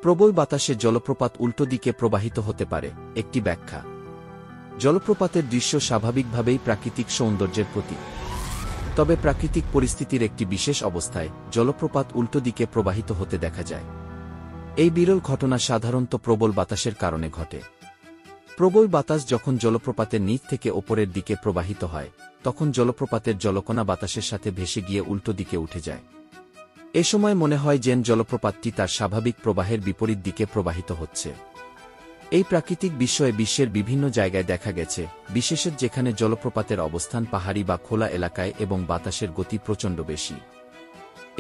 প্রবল বাতাসে জলপ্রপাত উল্টো দিকে প্রবাহিত হতে পারে। একটি ব্যাখ্যা: জলপ্রপাতের দৃশ্য স্বাভাবিকভাবেই প্রাকৃতিক সৌন্দর্যের প্রতীক। তবে প্রাকৃতিক পরিস্থিতির একটি বিশেষ অবস্থায় জলপ্রপাত উল্টো দিকে প্রবাহিত হতে দেখা যায়। এই বিরল ঘটনা সাধারণত প্রবল বাতাসের কারণে ঘটে। প্রবল বাতাস যখন জলপ্রপাতের নিচ থেকে ওপরের দিকে প্রবাহিত হয়, তখন জলপ্রপাতের জলকণা বাতাসের সাথে ভেসে গিয়ে উল্টো দিকে উঠে যায়। এ সময় মনে হয় যেন জলপ্রপাতটি তার স্বাভাবিক প্রবাহের বিপরীত দিকে প্রবাহিত হচ্ছে। এই প্রাকৃতিক বিস্ময়ে বিশ্বের বিভিন্ন জায়গায় দেখা গেছে, বিশেষত যেখানে জলপ্রপাতের অবস্থান পাহাড়ি বা খোলা এলাকায় এবং বাতাসের গতি প্রচণ্ড বেশি।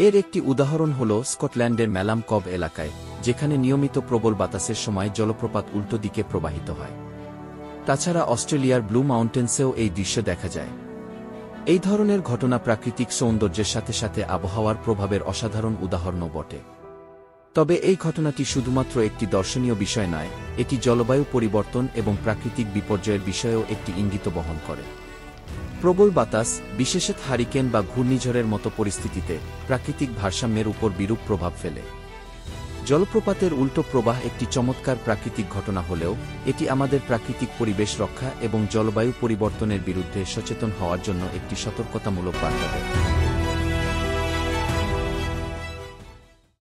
এর একটি উদাহরণ হল স্কটল্যান্ডের ম্যালাম কব এলাকায়, যেখানে নিয়মিত প্রবল বাতাসের সময় জলপ্রপাত উল্টো দিকে প্রবাহিত হয়। তাছাড়া অস্ট্রেলিয়ার ব্লু মাউন্টেন্সেও এই দৃশ্য দেখা যায়। এই ধরনের ঘটনা প্রাকৃতিক সৌন্দর্যের সাথে সাথে আবহাওয়ার প্রভাবের অসাধারণ উদাহরণও বটে। তবে এই ঘটনাটি শুধুমাত্র একটি দর্শনীয় বিষয় নয়, এটি জলবায়ু পরিবর্তন এবং প্রাকৃতিক বিপর্যয়ের বিষয়েও একটি ইঙ্গিত বহন করে। প্রবল বাতাস, বিশেষত হারিকেন বা ঘূর্ণিঝড়ের মতো পরিস্থিতিতে প্রাকৃতিক ভারসাম্যের উপর বিরূপ প্রভাব ফেলে। জলপ্রপাতের উল্টো প্রবাহ একটি চমৎকার প্রাকৃতিক ঘটনা হলেও এটি আমাদের প্রাকৃতিক পরিবেশ রক্ষা এবং জলবায়ু পরিবর্তনের বিরুদ্ধে সচেতন হওয়ার জন্য একটি সতর্কতামূলক বার্তা দেয়।